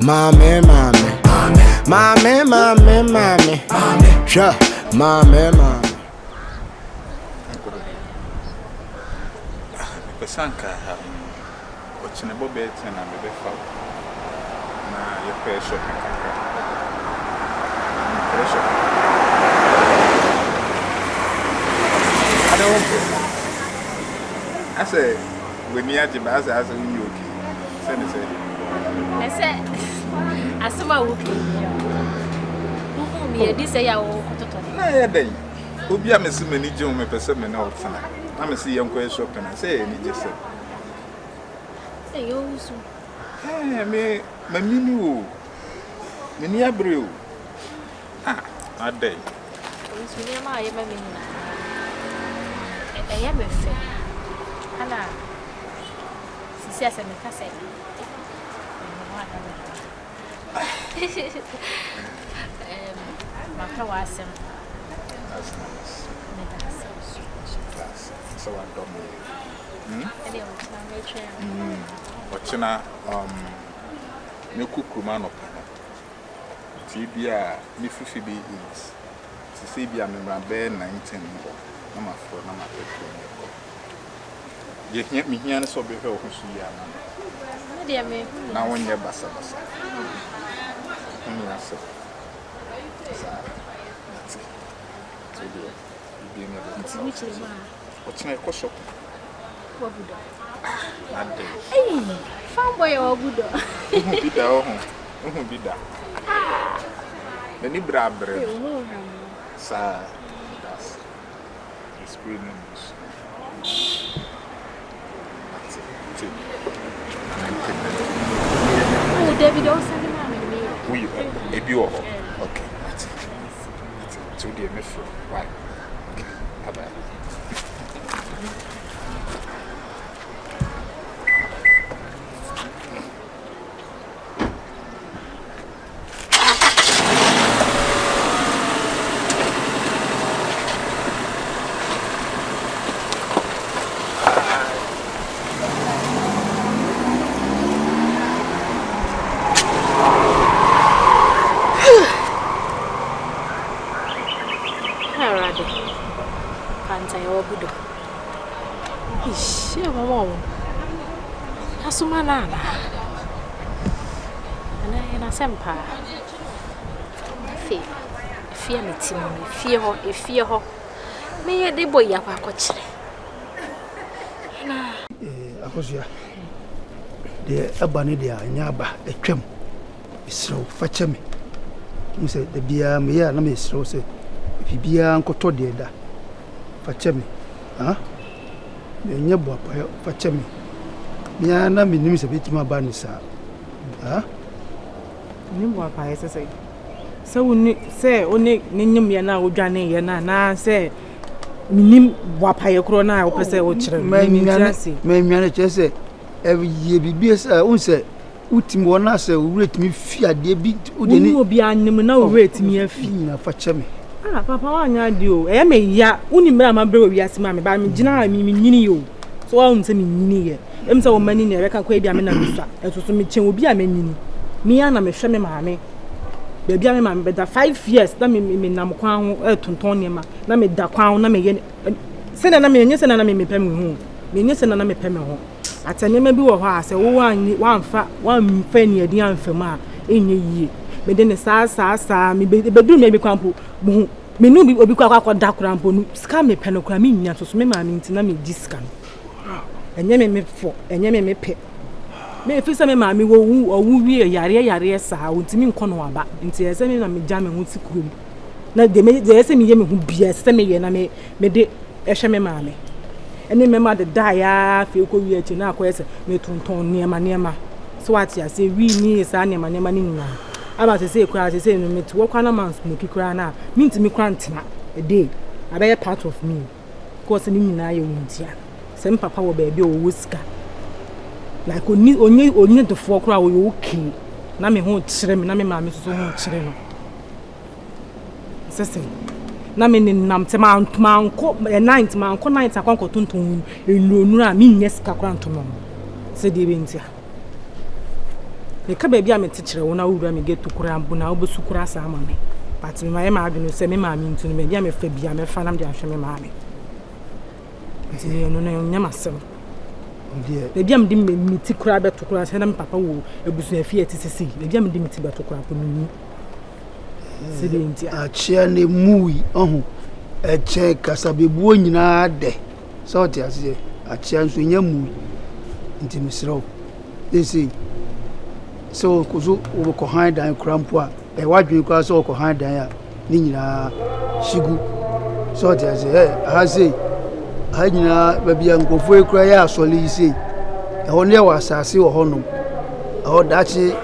Mame, sure, mame. Sanka, what's in a bobet and a baby fowl. Now, your fair shopping. I don't. I say, when you had the bass as a new key, send it. I said, as some are working. Who this say, I will. No, day. Ubi, I'm assuming you don't make a seven outside. I'm a see young quay shop and I say, and he just said, say, you so. Hey, me, my minu, Minia brew. Ah, a day. It's me, I am a fair. Anna, she says, I'm a cassette. That's nice. So I don't watching no cook man of Tibia, Miffy be is to see be a member bear 19 number 4 number 13. You can't me here and so be her who see ya. Now when you're bassa. That's it. What's my question? What would hey, fanboy or Buddha? Who be that? The Nibra bread. Sir, that's the spring news. That's it. Oh, David also we a view. Okay, that's it. To the MF. Right. Bye-bye. Asumanana. And I sempa. Fear me, Tim. Fear her. May a boy ya coach. Akosia. The Abanidia, Nyaba, a trim. So fetch me. You said the beer me, and I may so say. If you be Uncle Toddy, fetch me. Huh? The Nyabo, fetch me. Yana means a bit more banisa. Ah, Nimbo, I say. So, say, only Ninim Yana or Johnny Yana, say, Minim Wapaya Crona, or Pese or Children. May manage say every year be beers, I won't say, Utimwana say, rate me fear, dear bit, will be no rate me a fee, fetch me. Ah, Papa, I do. I may ya, only mamma bro, yes, mammy, by me, Gina, I mean, you. So I won't say me. I'm so many near record quay be a minister, and to me will be a menu. Me and I'm a shame, mammy. Baby, I'm a better 5 years. That me Namquan, Tontonima, Name Daquan, Name send an amazing yes and an amazing penny home. Minis and an amazing penny home. At a name be a horse, one fat, one penny a dear infirma in a year. But then the sa, me be the bedroom may be crumpled. Me no be quite dark crampo, scam me penocramin, so me, I mean, to name discount. And me for, and me pet. Me if some mammy will woo or woo be a yare, sir, won't mean Conwaba, until I send me jamming with school. Now they may say me who be a semi and I may de a shame mammy. And remember the dia, feel cool yet in our quest, me to near my. So what I say, we need a near my name. I'm about to say, cry, say, me to walk on a month, smoky crana, mean to me crantina a day. I bear part of me. Course, in I won't ya. Some papa will be a whisker. Like only the 4 crowd will okay. Na me home children, na me mammy so home children. Sissy. Na me nam te man ko a 9th man ko 9th akon tontun elu nura mi yes kakran to mom. Say dey bentia. me ka ba bia me tikire wo na wura me get to kura mbu na obosu kura sa ama me but me ma adwene se me ma me ntunu me bia me fa bia me fa nam de ahwe me ma me nti no no nyama sem de bia me di me ti kura be to kura se na me papa wo ebusu afie tisisi de bia me di me ti be to kura po nunu se de nti a chia ne mui ohu e che kasabebuo nyina de so ti ase a chia nso nya mui nti misro they say so kuzu wo ko han dan krampo a e wadwen kwa so ko han dan a ni nyina shigu so ti ase ha say ha nyina ba bia nkofo ekura ya asole ise e ho ne wa asase wo hono o dachi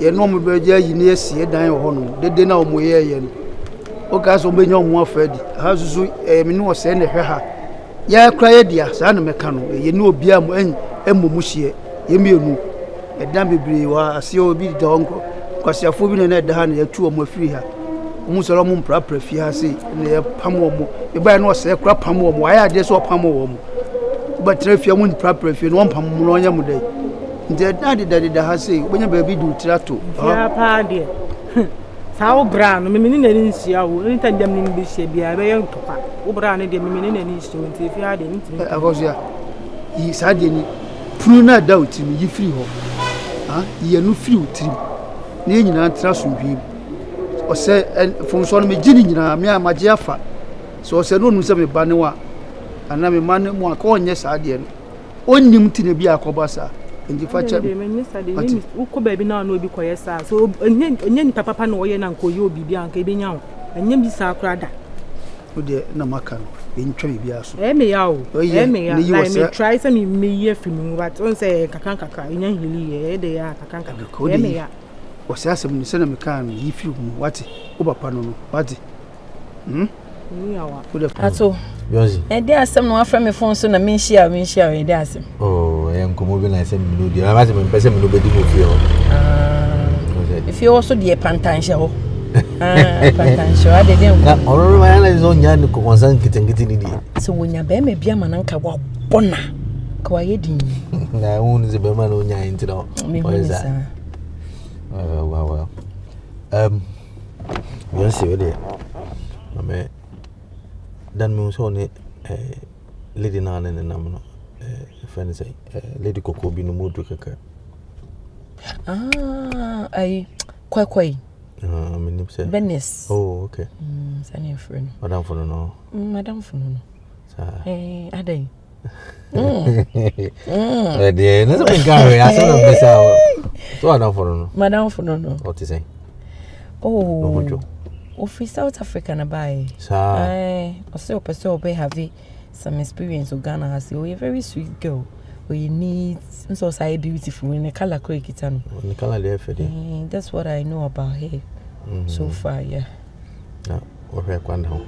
ye no mo be je yi ne asie dan wo hono dede na o mo ye no o ka so be nya o mo afadi ha susu me no se ne hwe ha ya kura ye dia sa na meka no ye ne obi am emmo hie ye mienu edan bebre wa ase obi de honko kwasiafo bi ne da ha na ya tu o mo afiri ha mu so mo mpra fi ha se ne ye pam o mo e ba no se kura pam o mo aya de so pam o mo ba trafia mu mpra fi no pam mo no nya mu dai nde da ha se obonya ba bi du trato ya pa de sawo bra no me ni na ni nsia wo ni ta dem ni bi hye bia be ye ntopa wo bra no de me ni na ni nsia wo nti fi ha de ni ti akosia yi sa de ni punu na da otimi yi free ho ye no free otiri na nyina tra so hwim o se fonso no me gini nyina me amaje afa so o se no nu se me ba ne wa ana me man mu aka onye sa de no onnim ti na bi akoba sa nji facha me ni sa de ni uko ba bi na no obi koye sa so onye ni papa na oye na nkoye obi bi anka ebe nya wo enye bi sa akra da o de na maka no ntwa bi aso me ya o me ya me try say me ye film but on say kakra nya hili ye de ya kakra me ya o se asem ni se na me kan yi film wati o papa no wati ni yawa ato Yonzi. De asem no afra me phone so na me share de asem. Oh, I am komo na asem mi no di. Ama se me pese mi no be di mo fi o. If you also the pantansha ho. Pantansha ade dem. Na ororo ma na zo nya ni ko konsan kitengiti ni di. So wonya be me bia mananka wa bona. Ka wa yedi. Na won ze be ma no nya nti no. O is that? Well. Yonzi we dey. Mame dan me so ne lady na na nam no friend say lady Koko bi no modu kaka ai kwai me nim say Venice. Oh, okay. Sani friend Madam for no sa adai de na so me gare ya so na besa so Madam for no what is say no Office South Africa na buy. Also person be have some experience of Ghana has you a very sweet girl. We need so say beautiful in the color kitano. In the color there for that's what I know about her. So far, yeah. Yeah, or her kwanda.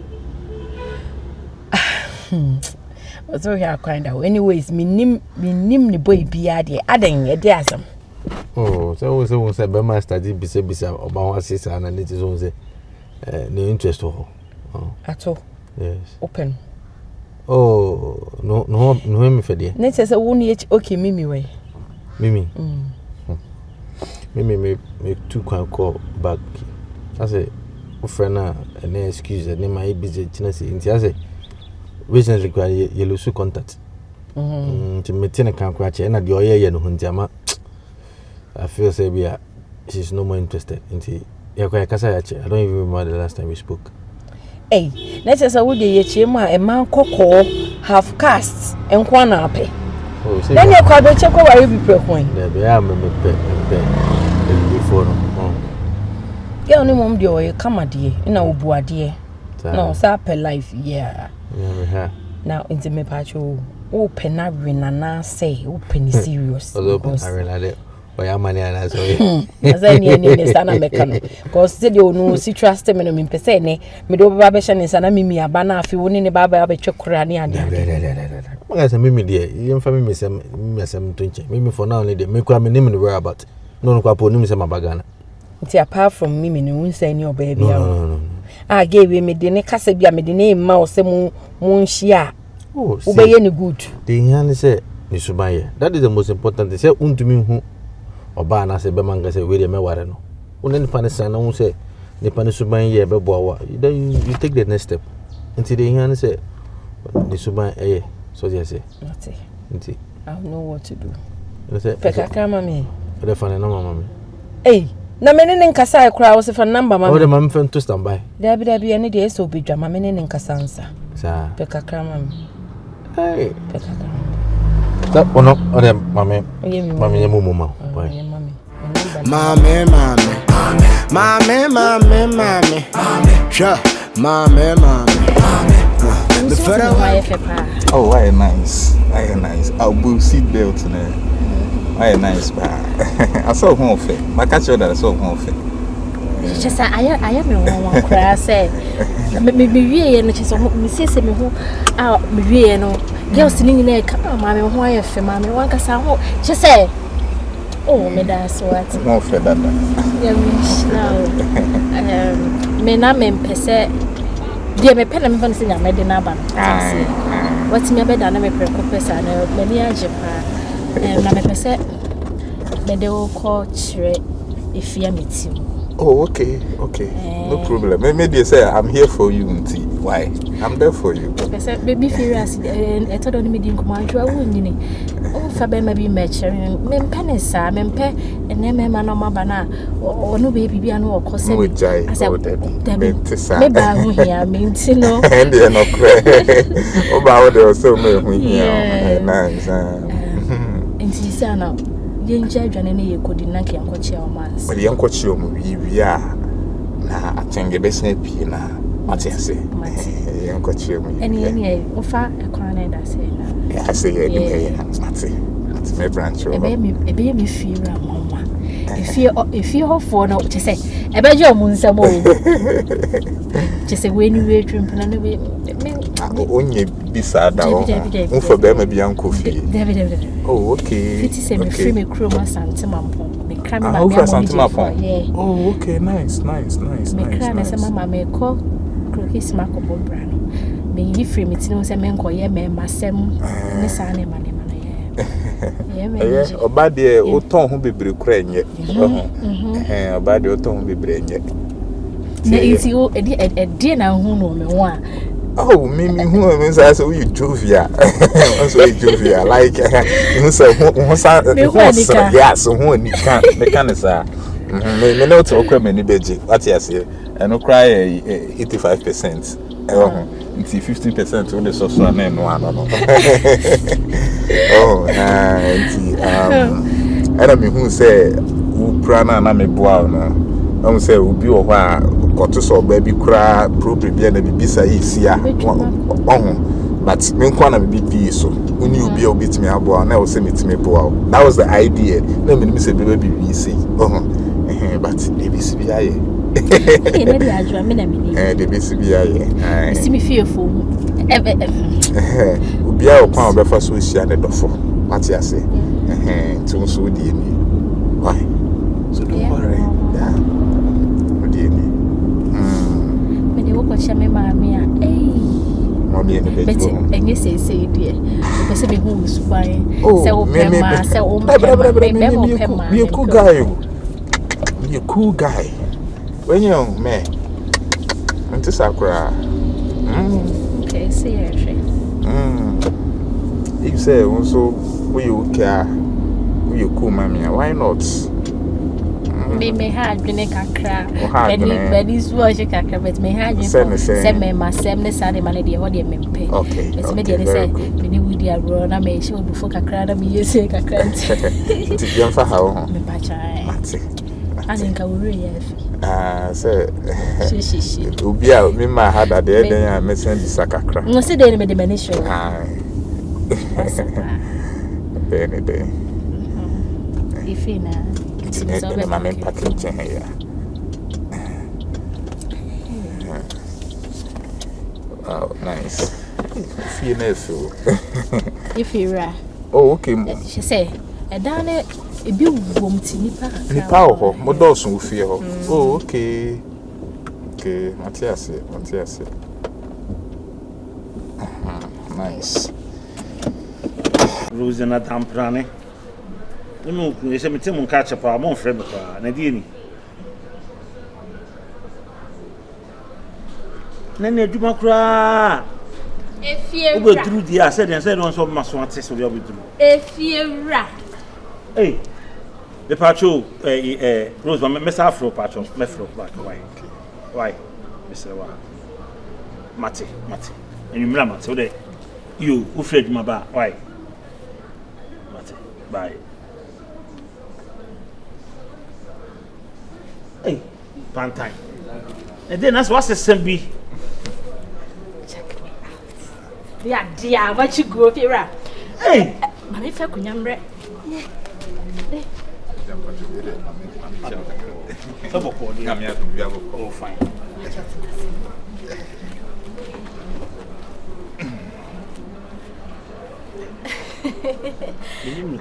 So here kwanda. Anyways, me nim the boy be ade aden e asem. Oh, so say be ma study bisa oba wa sisa na net zo say no interest ho. At all. Yes. Open. Oh, no me fede. Net say woni okay Mimi way. Mimi. Mimi me too kwan call back. I say friend na any excuse any my busy tina say nti I say recently require yellow su contact. To meeting kan kwa che na de oye no hunti ama I feel say bia she's no more interested nti ya kwa kasa ya che. I don't even remember the last time we spoke. Hey, let's say we dey ye ma e man kokko half caste enkwa na ape. Oh, say then you kwa be che ko wari bi prekwan. There be am me before no. Yeah, only mom dey oye kama dey na obuade. No, say per life yeah. Yeah. Now into me pacho open na na say open serious. Open arena oya mani ana so asa ni sana meka no cause say dey onu si trust me no me pese ne me do baba be hye sana mimi aba na afi woni ne baba abetwe kora ne ade manga say mimi dey yemfa mimi sem tonche mimi for now ne dey me kwa me nim no worry about no kwa po nim sem abagana nti apart from mimi no unsa ni oba bia no give me de ne kasa bia me de ne ma o se mu nhia obeye ne good dey yan say ni subaye that is the most important thing say untumi hu oba na se be manga se we dey me ware no one nipa ne san na hu se nipa ne suban ye be boa then you take the next step until the hand say the suban so they say until I don't know what to do. You say Pekaka mami. The phone number mami. Hey, na me ne nkasa e kra wo se phone number mami. Oh the mami phone to stand by. Dabi ene de so bi dwa mami ne nkasa nsa. Sa. Pekaka mami. Hey. Pekaka. That one or the mami. Mami ye mumu ma. Mami. Sure. Mami. Oh, why nice. I'll bull seat belt in there. Why nice, ba. I saw one of it. My catcher that I saw one of it. Just I am no one cry say. Me and just me say me who me no. Girls sitting in there, come mammy, why if mammy one can say just say. Oh, me da so what. More for that. Yeah, me na me pese. Dear me pen me fancy na me de na ba. What me be da na me preko pesa na me ni age pa. Na me pese me de wo call chire ifia metim. Oh, okay. No problem. Maybe say I'm here for you, Nti. Why? I'm there for you. Pese baby furious e to do ni me di nkomo adwa wo nyini. O fa be ma bi me chere me pen sa me pe ene me ma no ma ba na onu be bibia no okose. Me jai. Me tisa. Me ba hu hia me nti no. And they no cry. O ba wo de so me hu hia. Nice. Nti sa na yenja adwane ne yekodi na ke ankochi o manse. But yankochi o mu bibia na atenge besen pie na matiase. Yankochi o mu. Eni ofa ekwan na da se na. I say yeah, mati me branch o. Ebe me fira mama. If you for no to say ebe je omu nsam o. Just we ni we twimp na we onye bisa da o. Unfa be ma bia nko fie. Oh, okay. Fiti se me free me chroma santima mpo. Me kra me ba me santima mpo. Oh, okay, nice. Me kra na se mama me ko krokisi makobo bra no. Me yi free me tinu se me nko ye me masem ne sa ne ma ye. Yeah, oba de o ton ho bebre kra enye. Oba de o ton ho bebre enye. Na iti o edi na hu no me ho a. Oh, me who means I say you Juvia. Also Juvia like you say who yes, who ni can say me know to okra many beji. What you say? And no cry 85%. Until 15% on the social and no. Oh, and I mean who say who prana na me boa no. I'm say obi o hwa koto so baby kra problem bia na bibisa isia but me kwa na bibi so uni obi a obitimi aboa na o say metimi boa. That was the idea. Na me say baby say but baby bia ye na dia adwa me na me ni baby bia ye isi me fearful obi a o kwa obefa so isia ne dofo what you say tun so di ni why so don't worry yeah. Me mama ya mommy in the bedroom enye say die o se be hu suban se o pema se o me cool guy when you me ante sakura okay see you if say also we you care we you cool mommy why not me had been a kakra but this was a kakra but me had send me my same ne sare man dey ho dey me pay okay it's me dey say me ni we dey agro na me show before kakra na me yese kakra nti biam fa ha ho me pa chai mate ani nka wuri ya fi say shi obi a me ma ha da dey den a me send bisa kakra no se dey me dey me show be ifina my main packaging here. Wow, nice. If you're oh, okay. She say, a down a big woman to Nipa ho, modosun wo fie ho. Oh, okay. Okay, Matthias. Rosina Tamprane. No, you say me Tim catch up, I'm on friend, Nadine. Nene Jumakra. If you go through the I said on some must want to be able to. If you rat. Hey, the patrol, Rose, Miss Afro patrol, Mefro, why, Mr. Mate, and you remember, so that you who fled my bar, why? Mate, bye. Hey, Pantine. And then that's what's the same be. Yeah, dear, what you go here? Hey, I'm if I could remember. Oh, fine. You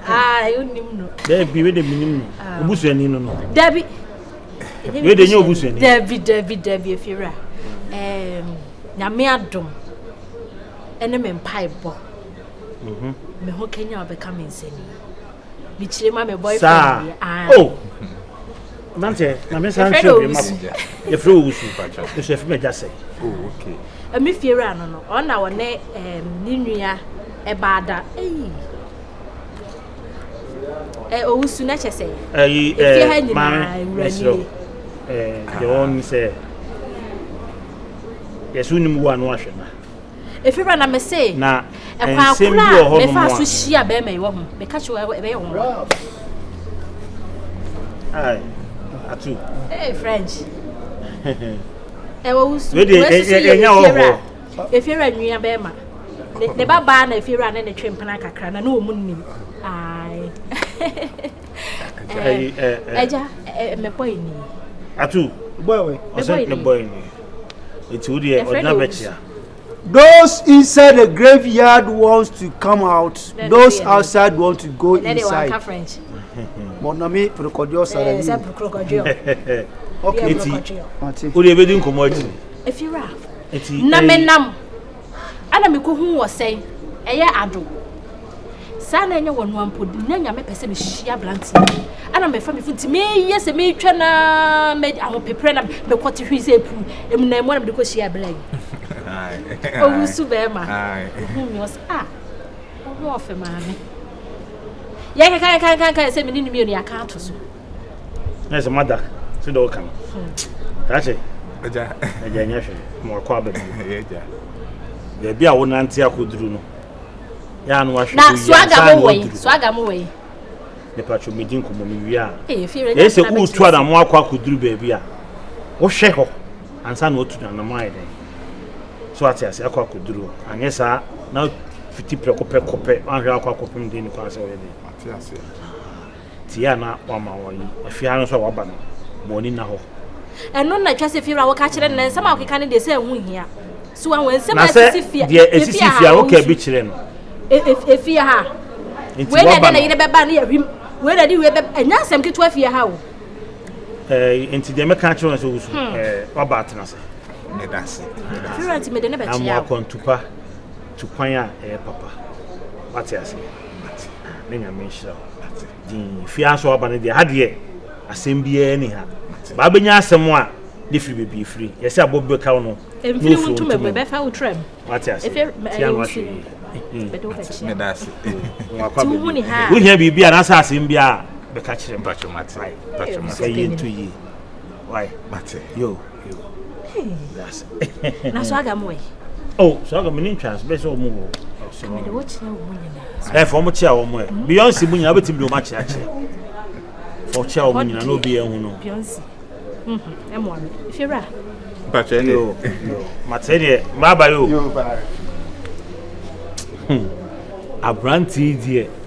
know. There be with the minimum. Busuani no. Debbie. Where the new Busuani? Debbie, if you're Nyame adom. Ene me mpai bo. Me ho Kenya obeka me nseni. Bi chire ma me boyfriend. Oh. Mante, na me san tro be ma. Ye fro wusu pacha. The chef me just say. Oh, okay. Me fiera no no. Ona wo ne ni nua e baada. Owusu na che say. Ma mesro. The one say. Yesu ni mu wa no ahwe na. If you run, I say, na a same be ho me fa so shia be me wo me catch you be ho. Ai, atu. Hey French. Was we enya ho. If you run nua be ma. The baba na if you run na twempana kakra na no mu nim. Ai. Eja me boy ni. Atu, boy we. O boy ni. It's would e odna bechia. Those inside the graveyard wants to come out. Those outside want to go inside. French. Mon ami crocodile sara. Okay. Odi ebedi nkomo If you rap. Na me nam. Ana me ko hu wo sei. Eye ado. Sa na enye wonu ampo na nya me pese me hia blanti. Ana me fa me funti me yese me twa na me ahopepre na me kwoti hwise epu. Em na mo na me ko hia blan. Oh, Subema. Whom was oh, off, mammy. Yeah, can't say me in your account. There's a mother, so don't come. That's it. More quabble. There be a one auntie I could do. Yan wash swagger away. The patch of me didn't come. We are. They say, who's trying to more could do, baby. Oh, shake off and son what to the mind. So I say I could do. And yes, sir, now 50 precope, and real copim didn't pass already. Tiana, Wama, if you are not so abandoned, morning now. And not just if you are catching and somehow can they say, win here. So I will say, if you are okay, bitch, if you are, when I didn't have a banner, where I do and now some to 12 year how. Into the mechanical about us. I'm walking to pa to Panya, papa. What I say? Then I mention the fiasco about the idea. I same be anyhow. Babinya someone, the free be free. Yes, I will be count. If you want to me, Beffa will trim. What I say? If you we have be an assassin, be a catch him, but you might say into ye. Why, Matty, you. That's oh, so I got many chance, best or more. For much beyond Sibunya, I bet him do much actually. For chow, when you know, be a woman. M1, if you're right. But you, Matty, Baba, you. A brandy, dear,